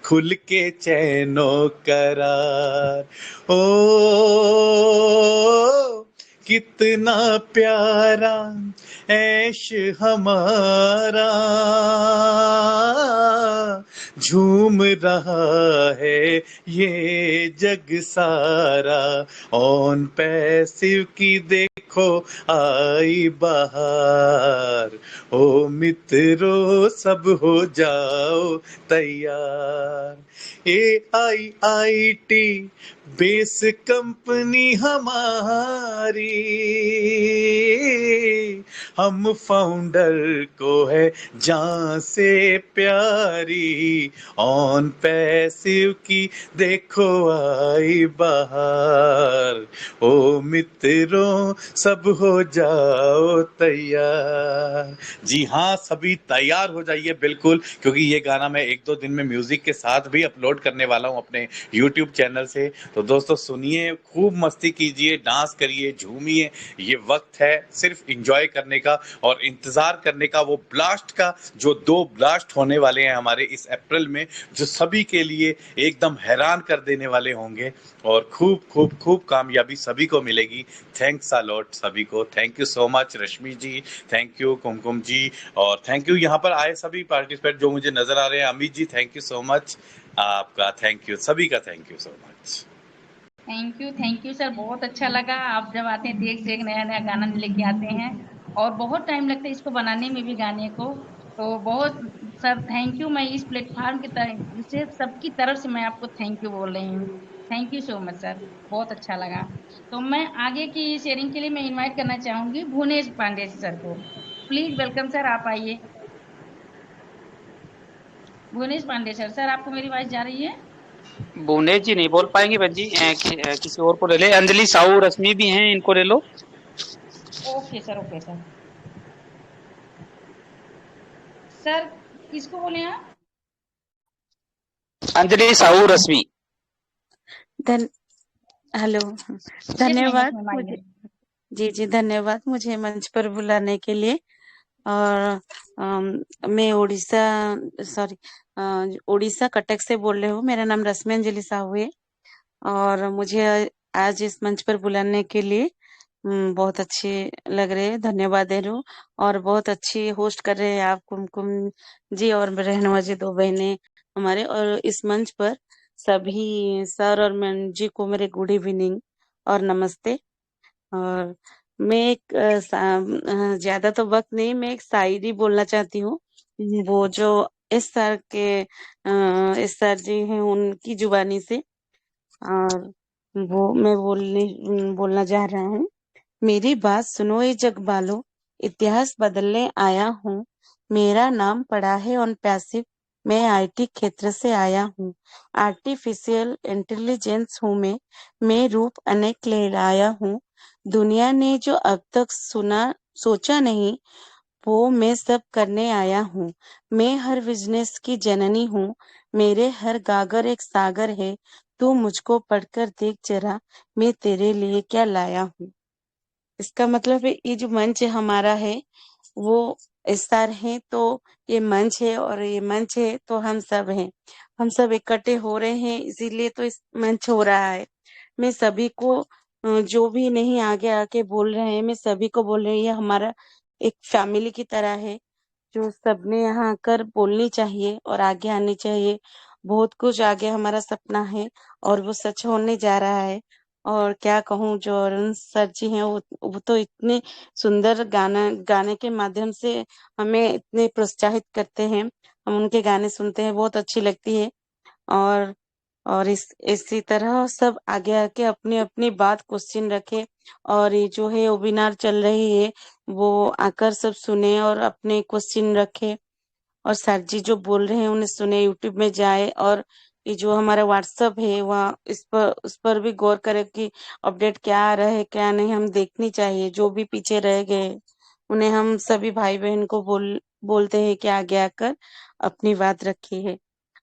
खुल के चैनो करार। ओ कितना प्यारा ऐश हमारा, झूम रहा है ये जग सारा। ऑन पैसिव की देखो आई बहार। ओ मित्रों सब हो जाओ तैयार। AIIT बेस कंपनी हमारी, हम फाउंडर को है जान से प्यारी। ऑन पैसिव की देखो आई बहार। ओ मित्रों सब हो जाओ तैयार। जी हाँ, सभी तैयार हो जाइए बिल्कुल, क्योंकि ये गाना मैं 1-2 दिन में म्यूजिक के साथ भी अपलोड करने वाला हूँ अपने यूट्यूब चैनल से। तो दोस्तों सुनिए, खूब मस्ती कीजिए, डांस करिए, झूमिए। ये वक्त है सिर्फ एंजॉय करने का और इंतजार करने का, वो ब्लास्ट का जो 2 ब्लास्ट होने वाले हैं हमारे इस अप्रैल में, जो सभी के लिए एकदम हैरान कर देने वाले होंगे। और खूब खूब खूब कामयाबी सभी को मिलेगी। थैंक्स अ लॉट सभी को। Thank you so much Rashmi ji, thank you Kumkum ji, और थैंक यू यहाँ पर आए सभी पार्टिसिपेंट जो मुझे नजर आ रहे हैं। Amit ji thank you so much, आपका थैंक यू, सभी का thank you so much. Thank you sir, बहुत अच्छा लगा। आप जब आते हैं देख देख नया नया गाना लेके आते हैं, और बहुत टाइम लगता है इसको बनाने में भी गाने को। तो बहुत सर थैंक यू। मैं इस प्लेटफॉर्म की तरह से सबकी तरफ से मैं आपको थैंक यू बोल रही हूँ। Thank you so much sir, बहुत अच्छा लगा। तो मैं आगे की शेयरिंग के लिए मैं इनवाइट करना चाहूंगी भुवनेश पांडे सर को। प्लीज वेलकम सर, आप आइए। भुवनेश पांडे सर, सर आपको मेरी आवाज जा रही है? भुवनेश जी नहीं बोल पाएंगे बहन जी, किसी और को ले ले। अंजलि साहू रश्मि भी हैं, इनको ले लो। Okay sir, okay sir. Sir किसको बोले आप? अंजलि साहू रश्मि। हेलो, यस धन्यवाद मैम, मुझे। आइए। जी धन्यवाद मुझे मंच पर बुलाने के लिए। और मैं उड़ीसा कटक से बोल रही हूँ। मेरा नाम रश्मि अंजलि साहू है, और मुझे आज इस मंच पर बुलाने के लिए बहुत अच्छे लग रहे हैं। धन्यवाद दे रही हूँ। और बहुत अच्छी होस्ट कर रहे हैं आप कुमकुम जी और रहनुमा जी, 2 बहनें हमारे। और इस मंच पर सभी सर और मैम जी को मेरे गुड इवनिंग और नमस्ते। और मैं एक ज्यादा तो वक्त नहीं, मैं एक शायरी बोलना चाहती हूँ। वो जो एस सर जी हैं उनकी जुबानी से, और वो मैं बोलना चाह रहा हूँ। मेरी बात सुनो ये जग वालों, इतिहास बदलने आया हूँ। मेरा नाम पड़ा है ऑन पैसिव। मैं आईटी क्षेत्र से आया हूँ। आर्टिफिशियल इंटेलिजेंस हूँ मैं रूप अनेक ले आया हूँ। दुनिया ने जो अब तक सोचा नहीं, वो मैं सब करने आया हूँ। मैं हर बिजनेस की जननी हूँ। मेरे हर गागर एक सागर है। तू मुझको पढ़कर देख जरा, मैं तेरे लिए क्या लाया हूँ। इसका मतलब है ये जो मंच हमारा है वो SR है, तो ये मंच है, और ये मंच है तो हम सब हैं। हम सब इकट्ठे हो रहे हैं, इसीलिए तो इस मंच हो रहा है। मैं सभी को जो भी नहीं आगे आके बोल रहे हैं, मैं सभी को बोल रही है, हमारा एक फैमिली की तरह है, जो सबने यहाँ आकर बोलनी चाहिए और आगे आनी चाहिए। बहुत कुछ आगे हमारा सपना है और वो सच होने जा रहा है। और क्या कहूँ, जो अरुण सर जी हैं वो तो इतने सुंदर गाने के माध्यम से हमें इतने प्रोत्साहित करते हैं। हम उनके गाने सुनते हैं, बहुत अच्छी लगती है। और इसी तरह सब आगे आके अपनी अपनी बात क्वेश्चन रखे, और ये जो है वेबिनार चल रही है वो आकर सब सुने और अपने क्वेश्चन रखे, और सर जी जो बोल रहे हैं उन्हें सुने, यूट्यूब में जाए, और ये जो हमारा व्हाट्सएप है वहाँ उस पर भी गौर करे कि अपडेट क्या आ रहा है क्या नहीं, हम देखनी चाहिए। जो भी पीछे रह गए उन्हें हम सभी भाई बहन को बोलते हैं कि आगे आकर अपनी बात रखी है।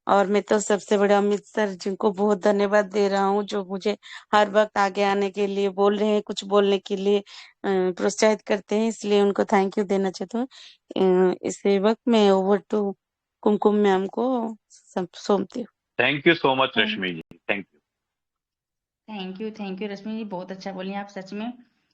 और मैं तो सबसे बड़े अमित सर जिनको बहुत धन्यवाद दे रहा हूँ, जो मुझे हर वक्त आगे आने के लिए बोल रहे हैं, कुछ बोलने के लिए प्रोत्साहित करते हैं, इसलिए उनको थैंक यू देना चाहती हूँ। इसी वक्त मैं ओवर टू कुमकुम मैम को सौंपती हूँ। Thank you so much Rashmi ji, thank you. Thank you Rashmi ji, बहुत अच्छा बोली आप सच में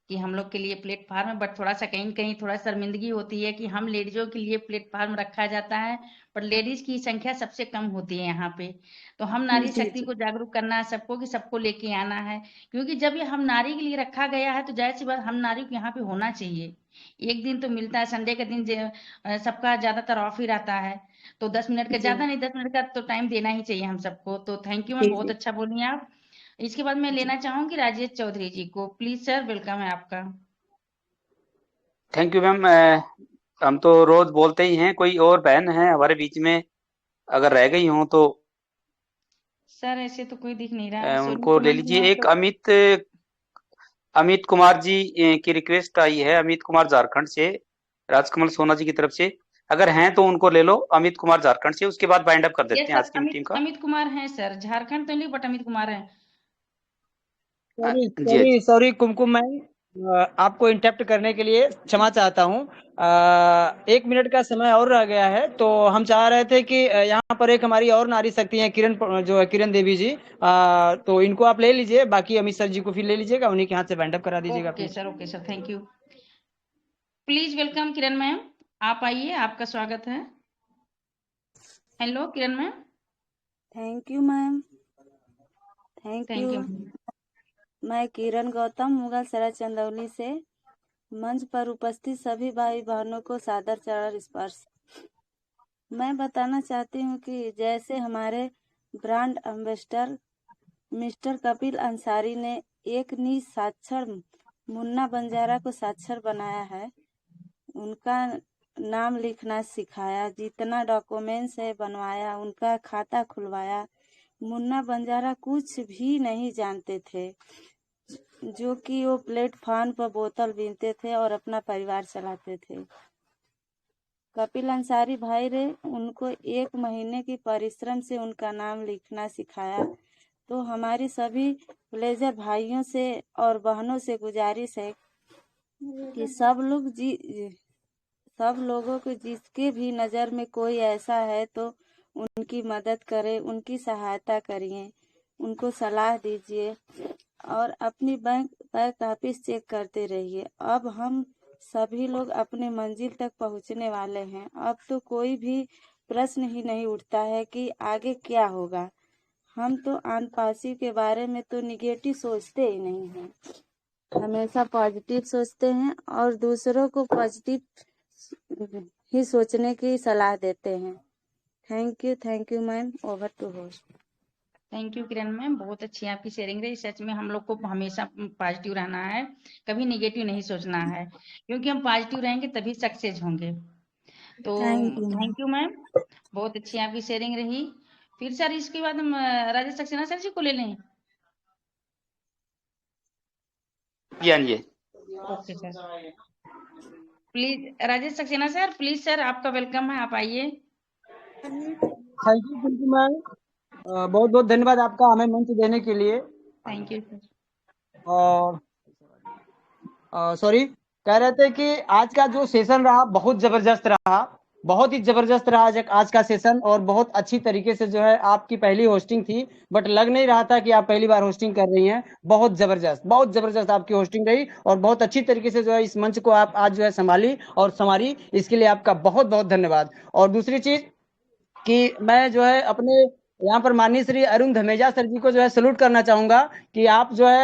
कि हम लोग के लिए प्लेटफार्म है, बट थोड़ा सा कहीं कहीं थोड़ा शर्मिंदगी होती है कि हम लेडीजों के लिए प्लेटफार्म रखा जाता है, पर लेडीज की संख्या सबसे कम होती है यहाँ पे। तो हम नारी जी शक्ति जी को जागरूक करना है सबको, कि सबको लेके आना है, क्योंकि जब ये हम नारी के लिए रखा गया है तो जाहिर सी बात हम नारी को यहाँ पे होना चाहिए। एक दिन तो मिलता है, संडे का दिन सबका ज्यादातर ऑफ ही रहता है, तो 10 मिनट का, जी ज्यादा नहीं 10 मिनट का तो टाइम देना ही चाहिए हम सबको। तो थैंक यू मैम, जी बहुत जी अच्छा बोली आप। इसके बाद मैं जी लेना चाहूंगी राजेश चौधरी जी को, प्लीज सर, वेलकम है आपका। Thank you ma'am. हम तो रोज बोलते ही हैं, कोई और बहन है हमारे बीच में अगर रह गई हो तो सर ऐसे तो कोई दिख नहीं रहा है, सोनी उनको ले सुमन जी लीजिए। हैं एक तो। अमित कुमार जी की रिक्वेस्ट आई है, अमित कुमार झारखंड से, राजकमल सोना जी की तरफ से। अगर हैं तो उनको ले लो, अमित कुमार झारखंड से। उसके बाद बाइंड अप कर ये देते हैं सर आज की अमित मीटिंग का। अमित कुमार हैं सर, झारखंड तो नहीं बट अमित कुमार हैं। सॉरी जी सॉरी जी। सॉरी कुमकुम मैम, आपको इंटरप्ट करने के लिए क्षमा चाहता हूँ। 1 मिनट का समय और रह गया है, तो हम चाह रहे थे कि यहाँ पर एक हमारी और नारी शक्ति है, जो है किरण देवी जी। तो इनको आप ले लीजिए, बाकी अमित सर जी को फिर ले लीजिएगा, उन्हीं के हाथ से बैंडअप करा दीजिएगा okay please. Sir, thank you. Please welcome Kiran ma'am, आप आइए, आपका स्वागत है। Hello Kiran ma'am. Thank you ma'am. Thank thank you. You. मैं किरण गौतम, मुगल सराय चंदौली से। मंच पर उपस्थित सभी भाई बहनों को सादर चरण स्पर्श। मैं बताना चाहती हूँ कि जैसे हमारे brand ambassador mister Kapil Ansari ने एक निसाक्षर मुन्ना बंजारा को साक्षर बनाया है, उनका नाम लिखना सिखाया, जितना डॉक्यूमेंट्स है बनवाया, उनका खाता खुलवाया। मुन्ना बंजारा कुछ भी नहीं जानते थे, जो कि वो प्लेटफॉर्म पर बोतल बीनते थे और अपना परिवार चलाते थे। कपिल अंसारी भाई ने उनको 1 महीने की परिश्रम से उनका नाम लिखना सिखाया। तो हमारी सभी ब्लेजर भाइयों से और बहनों से गुजारिश है कि सब लोगों को जिसके भी नज़र में कोई ऐसा है तो उनकी मदद करें, उनकी सहायता करिए, उनको सलाह दीजिए और अपनी बैंक ऑफिस चेक करते रहिए। अब हम सभी लोग अपने मंजिल तक पहुंचने वाले हैं। अब तो कोई भी प्रश्न ही नहीं उठता है कि आगे क्या होगा। हम तो आन पासी के बारे में तो निगेटिव सोचते ही नहीं हैं, हमेशा पॉजिटिव सोचते हैं और दूसरों को पॉजिटिव ही सोचने की सलाह देते हैं। Thank you ma'am. Over to host. Thank you Kiran ma'am, बहुत अच्छी आपकी शेयरिंग रही। सच में हम लोग को हमेशा पॉजिटिव रहना है, कभी नेगेटिव नहीं सोचना है, क्योंकि हम पॉजिटिव रहेंगे तभी सक्सेस होंगे। तो थैंक यू मैम, बहुत अच्छी आपकी शेयरिंग रही। फिर सर इसके बाद हम राजेश सक्सेना सर जी को ले लें। जी हाँ जी। Okay sir, please Rajesh Saxena sir, please sir आपका वेलकम है, आप आइए। थैंक यू मैम, बहुत बहुत धन्यवाद आपका हमें मंच देने के लिए। Thank you sir. और सॉरी, कह रहे थे कि आज का जो सेशन रहा बहुत जबरदस्त रहा, बहुत ही जबरदस्त रहा आज का सेशन। और बहुत अच्छी तरीके से जो है आपकी पहली होस्टिंग थी, बट लग नहीं रहा था कि आप पहली बार होस्टिंग कर रही हैं। बहुत जबरदस्त आपकी होस्टिंग रही और बहुत अच्छी तरीके से जो है इस मंच को आप आज जो है संभाली और संवारी, इसके लिए आपका बहुत बहुत धन्यवाद। और दूसरी चीज कि मैं जो है अपने यहाँ पर माननीय श्री अरुण धमेजा सर जी को जो है सैल्यूट करना चाहूंगा कि आप जो है